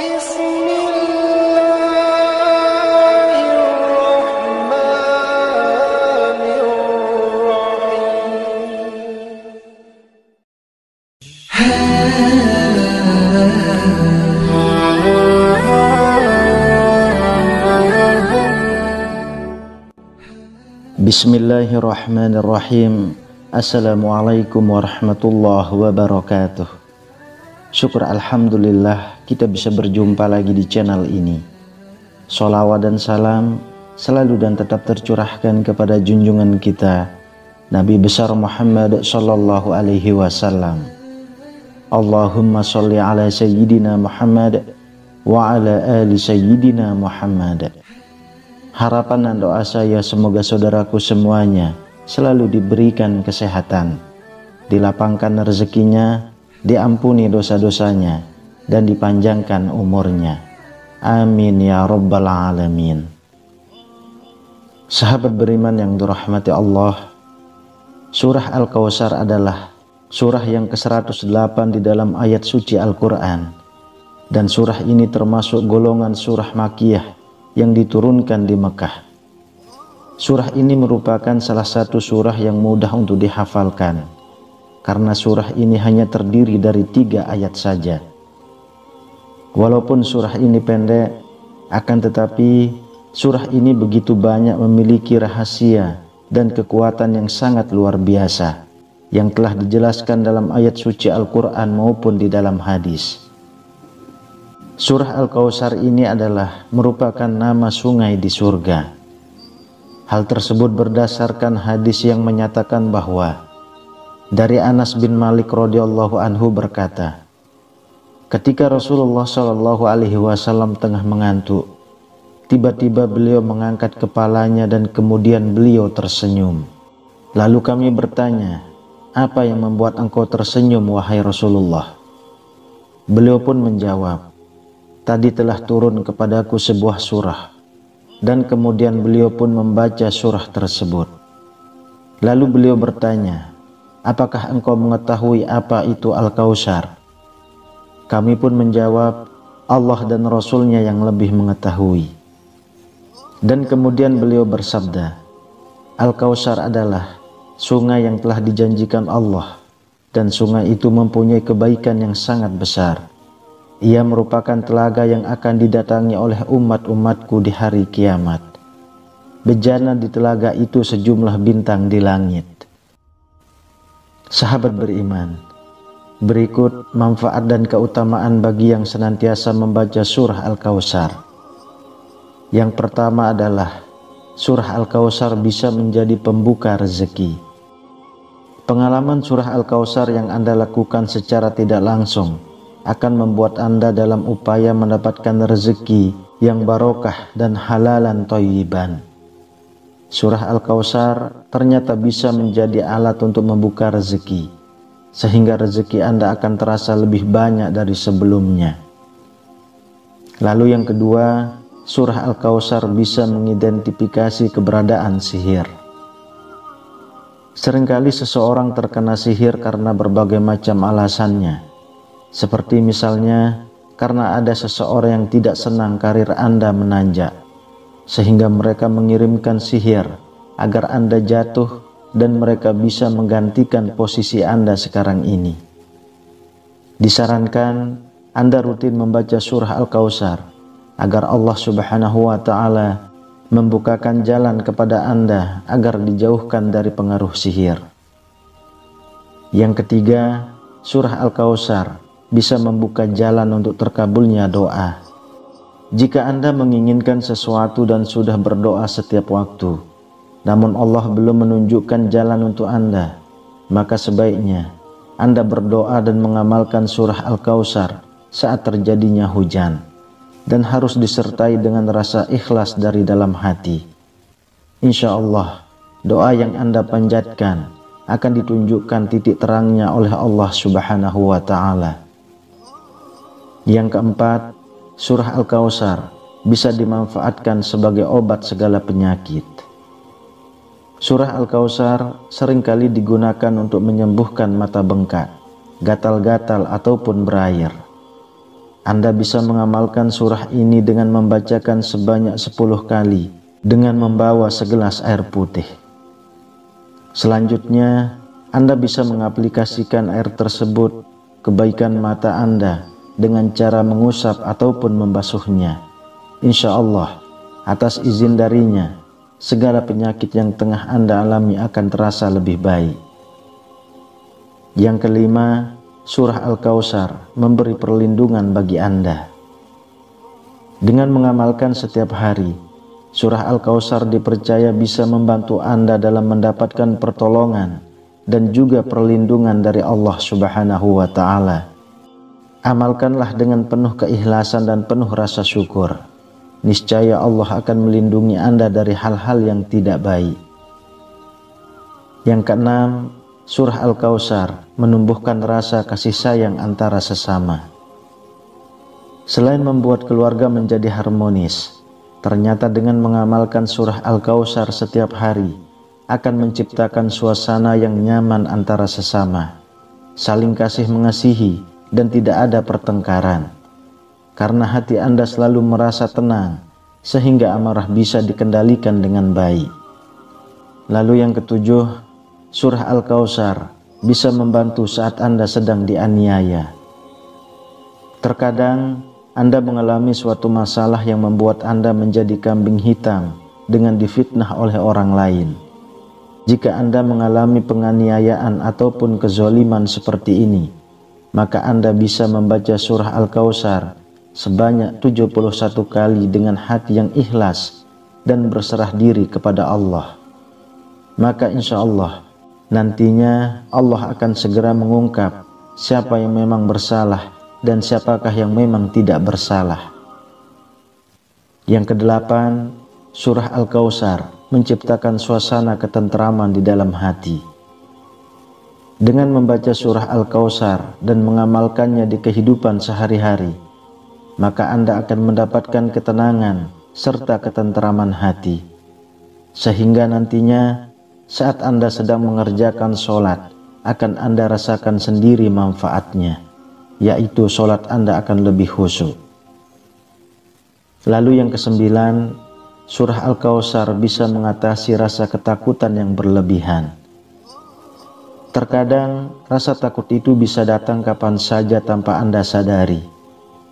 Bismillahirrahmanirrahim. Assalamualaikum warahmatullahi wabarakatuh. Syukur alhamdulillah kita bisa berjumpa lagi di channel ini. Sholawat dan salam selalu dan tetap tercurahkan kepada junjungan kita Nabi besar Muhammad sallallahu alaihi wasallam. Allahumma sholli ala sayyidina Muhammad wa ala ali sayyidina Muhammad. Harapan dan doa saya semoga saudaraku semuanya selalu diberikan kesehatan, dilapangkan rezekinya, diampuni dosa-dosanya, dan dipanjangkan umurnya. Amin ya rabbal alamin. Sahabat beriman yang dirahmati Allah, surah Al-Kautsar adalah surah yang ke-108 di dalam ayat suci Al-Quran, dan surah ini termasuk golongan surah Makkiyah yang diturunkan di Mekah. Surah ini merupakan salah satu surah yang mudah untuk dihafalkan, karena surah ini hanya terdiri dari 3 ayat saja. Walaupun surah ini pendek, akan tetapi surah ini begitu banyak memiliki rahasia dan kekuatan yang sangat luar biasa, yang telah dijelaskan dalam ayat suci Al-Quran maupun di dalam hadis. Surah Al-Kautsar ini adalah merupakan nama sungai di surga. Hal tersebut berdasarkan hadis yang menyatakan bahwa dari Anas bin Malik radhiyallahu anhu berkata, ketika Rasulullah shallallahu alaihi wasallam tengah mengantuk, tiba-tiba beliau mengangkat kepalanya dan kemudian beliau tersenyum. Lalu kami bertanya, apa yang membuat engkau tersenyum wahai Rasulullah? Beliau pun menjawab, tadi telah turun kepadaku sebuah surah, dan kemudian beliau pun membaca surah tersebut. Lalu beliau bertanya, apakah engkau mengetahui apa itu Al-Kautsar? Kami pun menjawab, Allah dan Rasulnya yang lebih mengetahui. Dan kemudian beliau bersabda, Al-Kautsar adalah sungai yang telah dijanjikan Allah, dan sungai itu mempunyai kebaikan yang sangat besar. Ia merupakan telaga yang akan didatangi oleh umat-umatku di hari kiamat. Bejana di telaga itu sejumlah bintang di langit. Sahabat beriman, berikut manfaat dan keutamaan bagi yang senantiasa membaca surah Al-Kautsar. Yang pertama adalah surah Al-Kautsar bisa menjadi pembuka rezeki. Pengalaman surah Al-Kautsar yang Anda lakukan secara tidak langsung akan membuat Anda dalam upaya mendapatkan rezeki yang barokah dan halalan thayyiban. Surah Al-Kautsar ternyata bisa menjadi alat untuk membuka rezeki, sehingga rezeki Anda akan terasa lebih banyak dari sebelumnya. Lalu yang kedua, surah Al-Kautsar bisa mengidentifikasi keberadaan sihir. Seringkali seseorang terkena sihir karena berbagai macam alasannya. Seperti misalnya karena ada seseorang yang tidak senang karir Anda menanjak, sehingga mereka mengirimkan sihir agar Anda jatuh dan mereka bisa menggantikan posisi Anda sekarang ini. Disarankan Anda rutin membaca surah Al-Kautsar agar Allah Subhanahu wa Ta'ala membukakan jalan kepada Anda agar dijauhkan dari pengaruh sihir. Yang ketiga, surah Al-Kautsar bisa membuka jalan untuk terkabulnya doa. Jika Anda menginginkan sesuatu dan sudah berdoa setiap waktu, namun Allah belum menunjukkan jalan untuk Anda, maka sebaiknya Anda berdoa dan mengamalkan surah Al-Kautsar saat terjadinya hujan, dan harus disertai dengan rasa ikhlas dari dalam hati. Insya Allah, doa yang Anda panjatkan akan ditunjukkan titik terangnya oleh Allah Subhanahu wa Ta'ala. Yang keempat, surah Al-Kautsar bisa dimanfaatkan sebagai obat segala penyakit. Surah Al-Kautsar seringkali digunakan untuk menyembuhkan mata bengkak, gatal-gatal ataupun berair. Anda bisa mengamalkan surah ini dengan membacakan sebanyak 10 kali dengan membawa segelas air putih. Selanjutnya, Anda bisa mengaplikasikan air tersebut kebaikan mata Anda dengan cara mengusap ataupun membasuhnya. Insya Allah, atas izin darinya, segala penyakit yang tengah Anda alami akan terasa lebih baik. Yang kelima, surah Al-Kautsar memberi perlindungan bagi Anda. Dengan mengamalkan setiap hari, surah Al-Kautsar dipercaya bisa membantu Anda dalam mendapatkan pertolongan dan juga perlindungan dari Allah Subhanahu wa Ta'ala. Amalkanlah dengan penuh keikhlasan dan penuh rasa syukur. Niscaya Allah akan melindungi Anda dari hal-hal yang tidak baik. Yang keenam, surah Al-Kautsar menumbuhkan rasa kasih sayang antara sesama. Selain membuat keluarga menjadi harmonis, ternyata dengan mengamalkan surah Al-Kautsar setiap hari akan menciptakan suasana yang nyaman antara sesama, saling kasih mengasihi dan tidak ada pertengkaran. Karena hati Anda selalu merasa tenang, sehingga amarah bisa dikendalikan dengan baik. Lalu yang ketujuh, surah Al-Kautsar bisa membantu saat Anda sedang dianiaya. Terkadang Anda mengalami suatu masalah yang membuat Anda menjadi kambing hitam dengan difitnah oleh orang lain. Jika Anda mengalami penganiayaan ataupun kezaliman seperti ini, maka Anda bisa membaca surah Al-Kautsar sebanyak 71 kali dengan hati yang ikhlas dan berserah diri kepada Allah. Maka insya Allah nantinya Allah akan segera mengungkap siapa yang memang bersalah dan siapakah yang memang tidak bersalah. Yang kedelapan, surah Al-Kautsar menciptakan suasana ketentraman di dalam hati. Dengan membaca surah Al-Kautsar dan mengamalkannya di kehidupan sehari-hari, maka Anda akan mendapatkan ketenangan serta ketentraman hati. Sehingga nantinya saat Anda sedang mengerjakan sholat, akan Anda rasakan sendiri manfaatnya, yaitu sholat Anda akan lebih khusyuk. Lalu yang kesembilan, surah Al-Kautsar bisa mengatasi rasa ketakutan yang berlebihan. Terkadang rasa takut itu bisa datang kapan saja tanpa Anda sadari.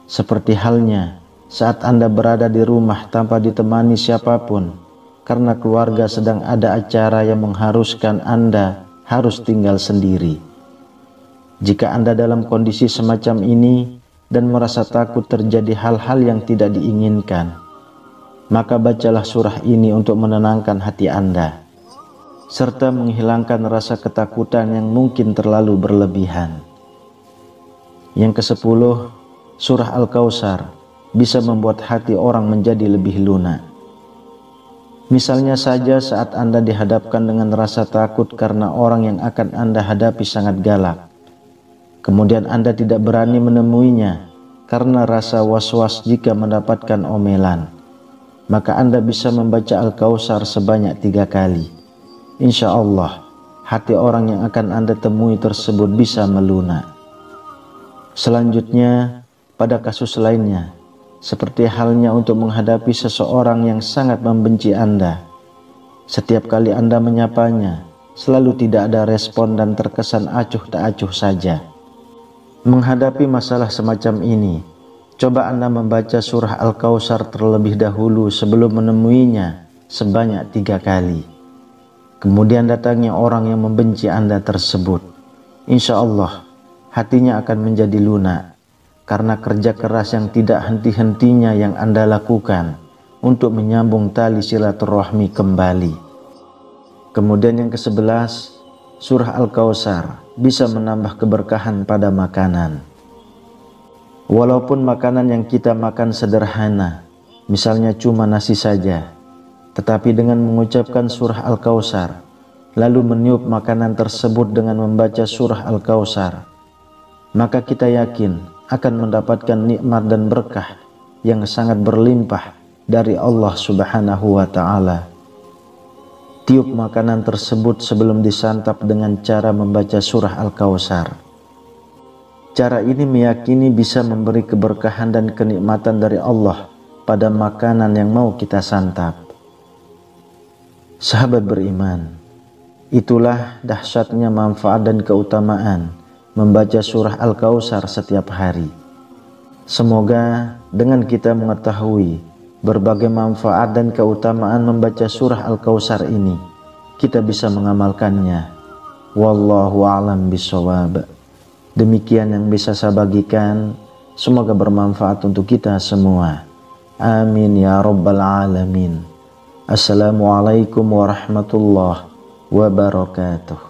Seperti halnya saat Anda berada di rumah tanpa ditemani siapapun, karena keluarga sedang ada acara yang mengharuskan Anda harus tinggal sendiri. Jika Anda dalam kondisi semacam ini dan merasa takut terjadi hal-hal yang tidak diinginkan, maka bacalah surah ini untuk menenangkan hati Anda, serta menghilangkan rasa ketakutan yang mungkin terlalu berlebihan. Yang ke-10, surah Al-Kautsar bisa membuat hati orang menjadi lebih lunak. Misalnya saja saat Anda dihadapkan dengan rasa takut karena orang yang akan Anda hadapi sangat galak, kemudian Anda tidak berani menemuinya karena rasa was-was jika mendapatkan omelan, maka Anda bisa membaca Al-Kautsar sebanyak 3 kali. Insya Allah, hati orang yang akan Anda temui tersebut bisa melunak. Selanjutnya, pada kasus lainnya, seperti halnya untuk menghadapi seseorang yang sangat membenci Anda, setiap kali Anda menyapanya, selalu tidak ada respon dan terkesan acuh tak acuh saja. Menghadapi masalah semacam ini, coba Anda membaca surah Al-Kautsar terlebih dahulu sebelum menemuinya sebanyak 3 kali. Kemudian datangnya orang yang membenci Anda tersebut. Insya Allah, hatinya akan menjadi lunak karena kerja keras yang tidak henti-hentinya yang Anda lakukan untuk menyambung tali silaturahmi kembali. Kemudian yang ke-11, surah Al-Kautsar bisa menambah keberkahan pada makanan. Walaupun makanan yang kita makan sederhana, misalnya cuma nasi saja, tetapi dengan mengucapkan surah Al-Kautsar, lalu meniup makanan tersebut dengan membaca surah Al-Kautsar, maka kita yakin akan mendapatkan nikmat dan berkah yang sangat berlimpah dari Allah Subhanahu wa Ta'ala. Tiup makanan tersebut sebelum disantap dengan cara membaca surah Al-Kautsar. Cara ini meyakini bisa memberi keberkahan dan kenikmatan dari Allah pada makanan yang mau kita santap. Sahabat beriman, itulah dahsyatnya manfaat dan keutamaan membaca surah Al-Kautsar setiap hari. Semoga dengan kita mengetahui berbagai manfaat dan keutamaan membaca surah Al-Kautsar ini, kita bisa mengamalkannya. Wallahu a'lam bishawab. Demikian yang bisa saya bagikan, semoga bermanfaat untuk kita semua. Amin ya rabbal alamin. Assalamualaikum warahmatullahi wabarakatuh.